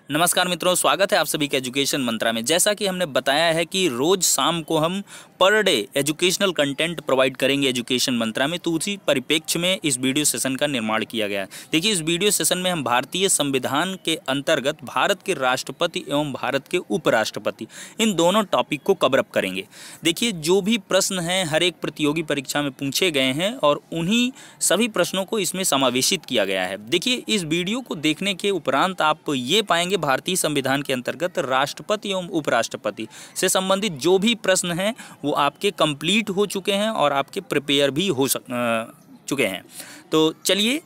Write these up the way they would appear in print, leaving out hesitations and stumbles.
नमस्कार मित्रों, स्वागत है आप सभी का एजुकेशन मंत्रा में। जैसा कि हमने बताया है कि रोज शाम को हम per day educational content provide करेंगे एजुकेशन मंत्रा में, तो उसी परिप्रेक्ष्य में इस वीडियो सेशन का निर्माण किया गया है। देखिए, इस वीडियो सेशन में हम भारतीय संविधान के अंतर्गत भारत के राष्ट्रपति एवं भारत के उपराष्ट्रपति इन दोनों टॉपिक को कवर अप करेंगे। देखिए, जो भी प्रश्न हैं हर एक प्रतियोगी परीक्षा में पूछे गए हैं और उन्हीं सभी प्रश्नों को इसमें समावेशित किया गया है। देखिए, इस वीडियो को देखने के उपरांत आप ये पाएंगे भारतीय संविधान के अंतर्गत राष्ट्रपति एवं उपराष्ट्रपति से संबंधित जो भी प्रश्न हैं वो आपके कंप्लीट हो चुके हैं और आपके प्रिपेयर भी हो चुके हैं। तो चलिए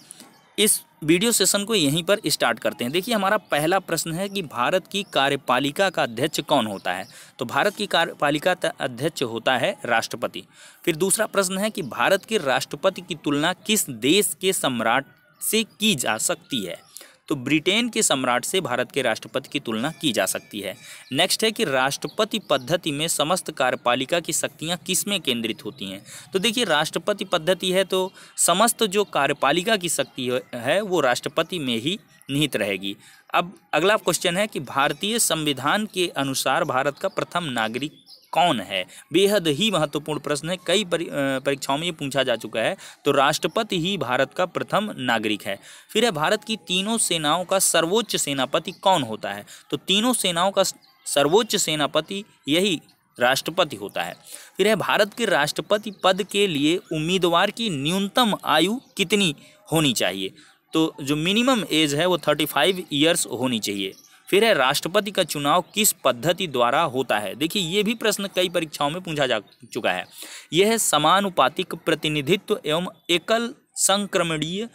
इस वीडियो सेशन को यहीं पर स्टार्ट करते हैं। देखिए, हमारा पहला प्रश्न है कि भारत की कार्यपालिका का अध्यक्ष कौन होता है। तो भारत की कार्यपालिका का अध्यक्ष होता है राष्ट्रपति। फिर दूसरा प्रश्न है कि भारत के राष्ट्रपति की तुलना किस देश के सम्राट से की जा सकती है। तो ब्रिटेन के सम्राट से भारत के राष्ट्रपति की तुलना की जा सकती है। नेक्स्ट है कि राष्ट्रपति पद्धति में समस्त कार्यपालिका की शक्तियां किसमें केंद्रित होती हैं। तो देखिए, राष्ट्रपति पद्धति है तो समस्त जो कार्यपालिका की शक्ति है वो राष्ट्रपति में ही निहित रहेगी। अब अगला क्वेश्चन है कि भारतीय संविधान के अनुसार भारत का प्रथम नागरिक कौन है। बेहद ही महत्वपूर्ण प्रश्न है, कई परीक्षाओं में ये पूछा जा चुका है। तो राष्ट्रपति ही भारत का प्रथम नागरिक है। फिर है भारत की तीनों सेनाओं का सर्वोच्च सेनापति कौन होता है। तो तीनों सेनाओं का सर्वोच्च सेनापति यही राष्ट्रपति होता है। फिर है भारत के राष्ट्रपति पद के लिए उम्मीदवार की न्यूनतम आयु कितनी होनी चाहिए। तो जो मिनिमम एज है वो 35 ईयर्स होनी चाहिए। फिर है राष्ट्रपति का चुनाव किस पद्धति द्वारा होता है। देखिए, ये भी प्रश्न कई परीक्षाओं में पूछा जा चुका है। यह है समानुपातिक प्रतिनिधित्व एवं एकल संक्रमणीय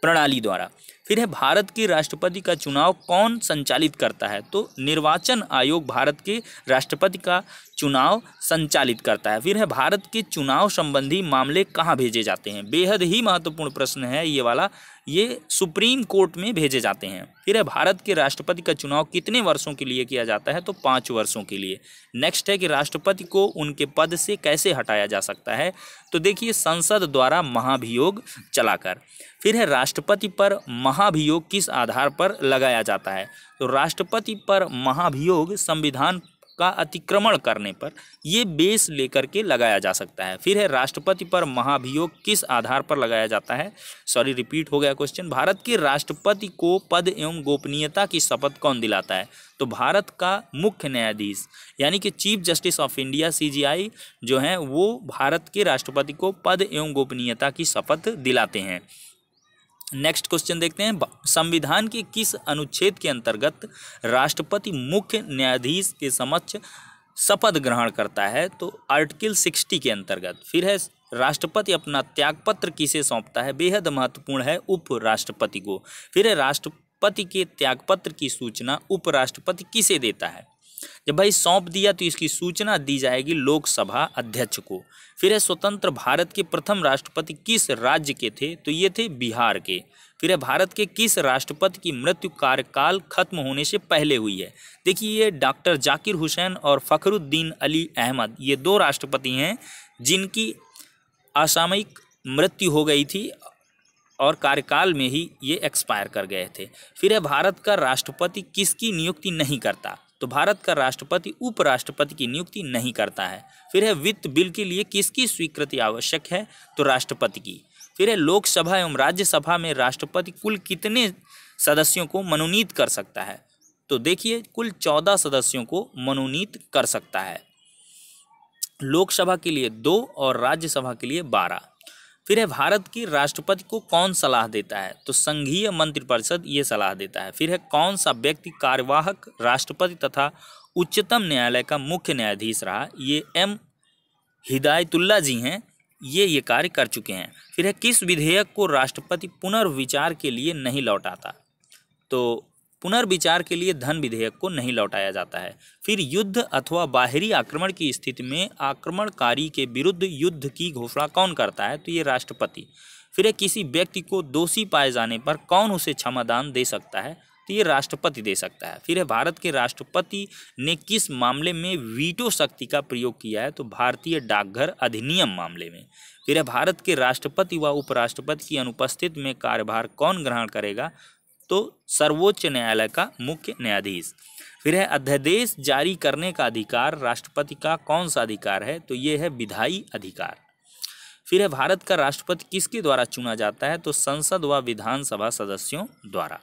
प्रणाली द्वारा। फिर है भारत के राष्ट्रपति का चुनाव कौन संचालित करता है। तो निर्वाचन आयोग भारत के राष्ट्रपति का चुनाव संचालित करता है। फिर है भारत के चुनाव संबंधी मामले कहाँ भेजे जाते हैं। बेहद ही महत्वपूर्ण प्रश्न है ये वाला, ये सुप्रीम कोर्ट में भेजे जाते हैं। फिर है भारत के राष्ट्रपति का चुनाव कितने वर्षों के लिए किया जाता है। तो 5 वर्षों के लिए। नेक्स्ट है कि राष्ट्रपति को उनके पद से कैसे हटाया जा सकता है। तो देखिए, संसद द्वारा महाभियोग चलाकर। फिर है राष्ट्रपति पर महाभियोग किस आधार पर लगाया जाता है। तो राष्ट्रपति पर महाभियोग संविधान का अतिक्रमण करने पर ये बेस लेकर के लगाया जा सकता है। फिर है राष्ट्रपति पर महाभियोग किस आधार पर लगाया जाता है। सॉरी, रिपीट हो गया क्वेश्चन। भारत के राष्ट्रपति को पद एवं गोपनीयता की शपथ कौन दिलाता है। तो भारत का मुख्य न्यायाधीश यानी कि chief justice of India CJI जो है वो भारत के राष्ट्रपति को पद एवं गोपनीयता की शपथ दिलाते हैं। नेक्स्ट क्वेश्चन देखते हैं, संविधान के किस अनुच्छेद के अंतर्गत राष्ट्रपति मुख्य न्यायाधीश के समक्ष शपथ ग्रहण करता है। तो आर्टिकल 60 के अंतर्गत। फिर है राष्ट्रपति अपना त्यागपत्र किसे सौंपता है। बेहद महत्वपूर्ण है, उपराष्ट्रपति को। फिर है राष्ट्रपति के त्यागपत्र की सूचना उपराष्ट्रपति किसे देता है। जब भाई सौंप दिया तो इसकी सूचना दी जाएगी लोकसभा अध्यक्ष को। फिर है स्वतंत्र भारत के प्रथम राष्ट्रपति किस राज्य के थे। तो ये थे बिहार के। फिर है भारत के किस राष्ट्रपति की मृत्यु कार्यकाल खत्म होने से पहले हुई है। देखिए, ये डॉक्टर जाकिर हुसैन और फखरुद्दीन अली अहमद ये 2 राष्ट्रपति हैं जिनकी असामयिक मृत्यु हो गई थी और कार्यकाल में ही ये एक्सपायर कर गए थे। फिर है भारत का राष्ट्रपति किसकी नियुक्ति नहीं करता। तो भारत का राष्ट्रपति उपराष्ट्रपति की नियुक्ति नहीं करता है। फिर है वित्त बिल के लिए किसकी स्वीकृति आवश्यक है। तो राष्ट्रपति की। फिर है लोकसभा एवं राज्यसभा में राष्ट्रपति कुल कितने सदस्यों को मनोनीत कर सकता है। तो देखिए, कुल 14 सदस्यों को मनोनीत कर सकता है। लोकसभा के लिए 2 और राज्यसभा के लिए 12। फिर है भारत के राष्ट्रपति को कौन सलाह देता है। तो संघीय मंत्रिपरिषद ये सलाह देता है। फिर है कौन सा व्यक्ति कार्यवाहक राष्ट्रपति तथा उच्चतम न्यायालय का मुख्य न्यायाधीश रहा। ये M हिदायतुल्ला जी हैं, ये कार्य कर चुके हैं। फिर है किस विधेयक को राष्ट्रपति पुनर्विचार के लिए नहीं लौटाता। तो पुनर्विचार के लिए धन विधेयक को नहीं लौटाया जाता है। फिर युद्ध अथवा बाहरी आक्रमण की स्थिति में आक्रमणकारी के विरुद्ध युद्ध की घोषणा कौन करता है। तो ये राष्ट्रपति। फिर है किसी व्यक्ति को दोषी पाए जाने पर कौन उसे क्षमादान दे सकता है। तो ये राष्ट्रपति दे सकता है। फिर है भारत के राष्ट्रपति ने किस मामले में वीटो शक्ति का प्रयोग किया है। तो भारतीय डाकघर अधिनियम मामले में। फिर है भारत के राष्ट्रपति व उपराष्ट्रपति की अनुपस्थिति में कार्यभार कौन ग्रहण करेगा। तो सर्वोच्च न्यायालय का मुख्य न्यायाधीश। फिर है अध्यादेश जारी करने का अधिकार राष्ट्रपति का कौन सा अधिकार है, तो ये है विधायी अधिकार। फिर है भारत का राष्ट्रपति किसके द्वारा चुना जाता है, तो संसद व विधानसभा सदस्यों द्वारा।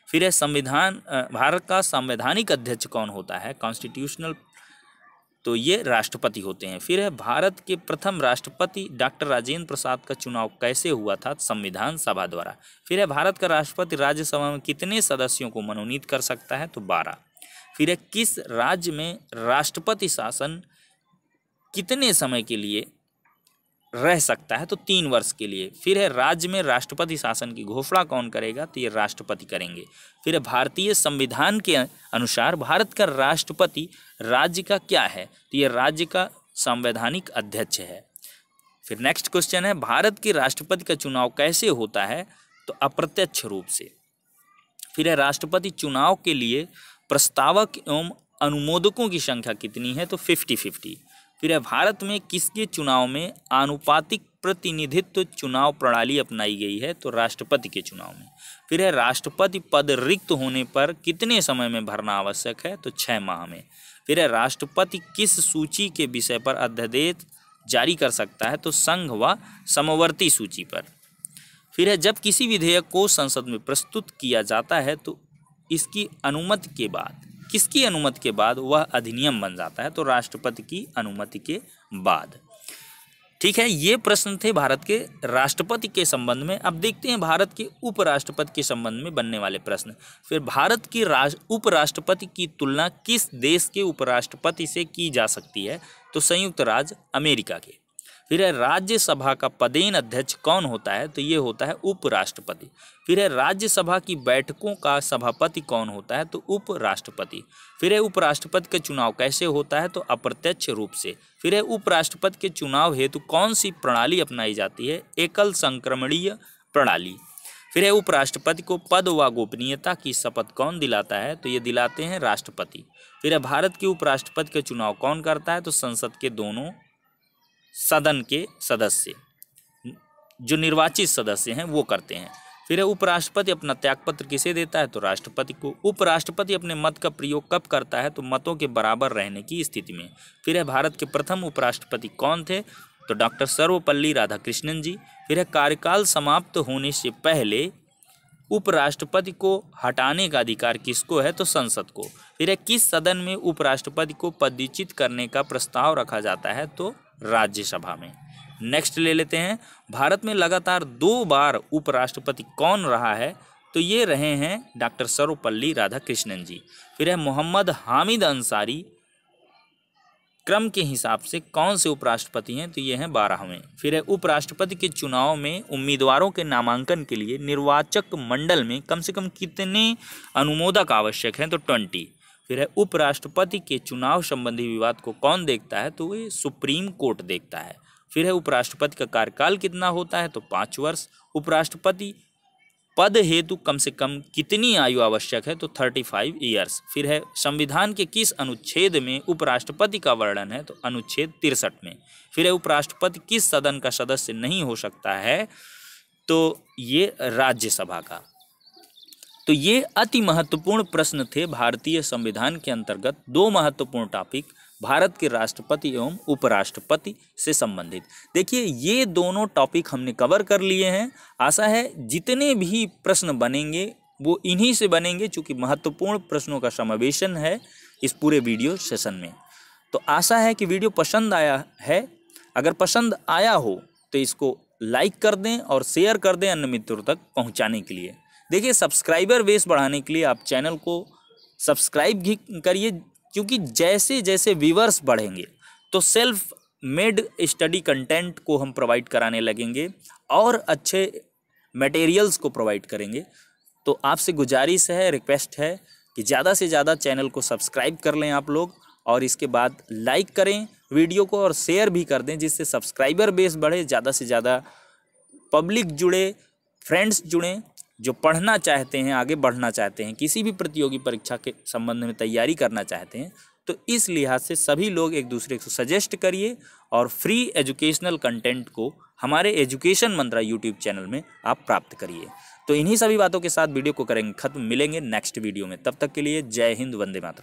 फिर है भारत का संवैधानिक अध्यक्ष कौन होता है, कॉन्स्टिट्यूशनल, तो ये राष्ट्रपति होते हैं। फिर है भारत के प्रथम राष्ट्रपति डॉक्टर राजेंद्र प्रसाद का चुनाव कैसे हुआ था, संविधान सभा द्वारा। फिर है भारत का राष्ट्रपति राज्यसभा में कितने सदस्यों को मनोनीत कर सकता है, तो 12। फिर है किस राज्य में राष्ट्रपति शासन कितने समय के लिए रह सकता है, तो 3 वर्ष के लिए। फिर है राज्य में राष्ट्रपति शासन की घोषणा कौन करेगा, तो ये राष्ट्रपति करेंगे। फिर है भारतीय संविधान के अनुसार भारत का राष्ट्रपति राज्य का क्या है, तो ये राज्य का संवैधानिक अध्यक्ष है। फिर नेक्स्ट क्वेश्चन है भारत के राष्ट्रपति का चुनाव कैसे होता है, तो अप्रत्यक्ष रूप से। फिर है राष्ट्रपति चुनाव के लिए प्रस्तावक एवं अनुमोदकों की संख्या कितनी है, तो 50-50। फिर है भारत में किसके चुनाव में आनुपातिक प्रतिनिधित्व चुनाव प्रणाली अपनाई गई है, तो राष्ट्रपति के चुनाव में। फिर है राष्ट्रपति पद रिक्त होने पर कितने समय में भरना आवश्यक है, तो 6 माह में। फिर है राष्ट्रपति किस सूची के विषय पर अध्यादेश जारी कर सकता है, तो संघ व समवर्ती सूची पर। फिर है जब किसी विधेयक को संसद में प्रस्तुत किया जाता है तो इसकी अनुमति के बाद, किसकी अनुमति के बाद वह अधिनियम बन जाता है, तो राष्ट्रपति की अनुमति के बाद। ठीक है, ये प्रश्न थे भारत के राष्ट्रपति के संबंध में। अब देखते हैं भारत के उपराष्ट्रपति के संबंध में बनने वाले प्रश्न। फिर भारत के उपराष्ट्रपति की तुलना किस देश के उपराष्ट्रपति से की जा सकती है, तो संयुक्त राज्य अमेरिका के। फिर है राज्यसभा का पदेन अध्यक्ष कौन होता है, तो ये होता है उपराष्ट्रपति। फिर है राज्यसभा की बैठकों का सभापति कौन होता है, तो उपराष्ट्रपति। फिर है उपराष्ट्रपति का चुनाव कैसे होता है, तो अप्रत्यक्ष रूप से। फिर है उपराष्ट्रपति के चुनाव हेतु कौन सी प्रणाली अपनाई जाती है, एकल संक्रमणीय प्रणाली। फिर है उपराष्ट्रपति को पद व गोपनीयता की शपथ कौन दिलाता है, तो ये दिलाते हैं राष्ट्रपति। फिर है भारत के उपराष्ट्रपति का चुनाव कौन करता है, तो संसद के दोनों सदन के सदस्य, जो निर्वाचित सदस्य हैं वो करते हैं। फिर है उपराष्ट्रपति अपना त्यागपत्र किसे देता है, तो राष्ट्रपति को। उपराष्ट्रपति अपने मत का प्रयोग कब करता है, तो मतों के बराबर रहने की स्थिति में। फिर है भारत के प्रथम उपराष्ट्रपति कौन थे, तो डॉक्टर सर्वपल्ली राधाकृष्णन जी। फिर है कार्यकाल समाप्त होने से पहले उपराष्ट्रपति को हटाने का अधिकार किसको है, तो संसद को। फिर है किस सदन में उपराष्ट्रपति को पदच्युत करने का प्रस्ताव रखा जाता है, तो राज्यसभा में। नेक्स्ट ले लेते हैं, भारत में लगातार 2 बार उपराष्ट्रपति कौन रहा है, तो ये रहे हैं डॉक्टर सर्वपल्ली राधाकृष्णन जी। फिर है मोहम्मद हामिद अंसारी क्रम के हिसाब से कौन से उपराष्ट्रपति हैं, तो ये हैं 12वें। फिर है उपराष्ट्रपति के चुनाव में उम्मीदवारों के नामांकन के लिए निर्वाचक मंडल में कम से कम कितने अनुमोदक आवश्यक हैं, तो 20। फिर है उपराष्ट्रपति के चुनाव संबंधी विवाद को कौन देखता है, तो ये सुप्रीम कोर्ट देखता है। फिर है उपराष्ट्रपति का कार्यकाल कितना होता है, तो 5 वर्ष। उपराष्ट्रपति पद हेतु कम से कम कितनी आयु आवश्यक है, तो 35 ईयर्स। फिर है संविधान के किस अनुच्छेद में उपराष्ट्रपति का वर्णन है, तो अनुच्छेद 63 में। फिर है उपराष्ट्रपति किस सदन का सदस्य नहीं हो सकता है, तो ये राज्यसभा का। तो ये अति महत्वपूर्ण प्रश्न थे भारतीय संविधान के अंतर्गत 2 महत्वपूर्ण टॉपिक भारत के राष्ट्रपति एवं उपराष्ट्रपति से संबंधित। देखिए ये दोनों टॉपिक हमने कवर कर लिए हैं। आशा है जितने भी प्रश्न बनेंगे वो इन्हीं से बनेंगे, चूँकि महत्वपूर्ण प्रश्नों का समावेशन है इस पूरे वीडियो सेशन में। तो आशा है कि वीडियो पसंद आया है। अगर पसंद आया हो तो इसको लाइक कर दें और शेयर कर दें अन्य मित्रों तक पहुँचाने के लिए। देखिए सब्सक्राइबर बेस बढ़ाने के लिए आप चैनल को सब्सक्राइब भी करिए, क्योंकि जैसे जैसे व्यूअर्स बढ़ेंगे तो सेल्फ मेड स्टडी कंटेंट को हम प्रोवाइड कराने लगेंगे और अच्छे मटेरियल्स को प्रोवाइड करेंगे। तो आपसे गुजारिश है, रिक्वेस्ट है कि ज़्यादा से ज़्यादा चैनल को सब्सक्राइब कर लें आप लोग, और इसके बाद लाइक करें वीडियो को और शेयर भी कर दें, जिससे सब्सक्राइबर बेस बढ़े, ज़्यादा से ज़्यादा पब्लिक जुड़े, फ्रेंड्स जुड़ें जो पढ़ना चाहते हैं, आगे बढ़ना चाहते हैं, किसी भी प्रतियोगी परीक्षा के संबंध में तैयारी करना चाहते हैं। तो इस लिहाज से सभी लोग एक दूसरे को सजेस्ट करिए और फ्री एजुकेशनल कंटेंट को हमारे एजुकेशन मंत्रा यूट्यूब चैनल में आप प्राप्त करिए। तो इन्हीं सभी बातों के साथ वीडियो को करेंगे खत्म। मिलेंगे नेक्स्ट वीडियो में, तब तक के लिए जय हिंद, वंदे मातरम।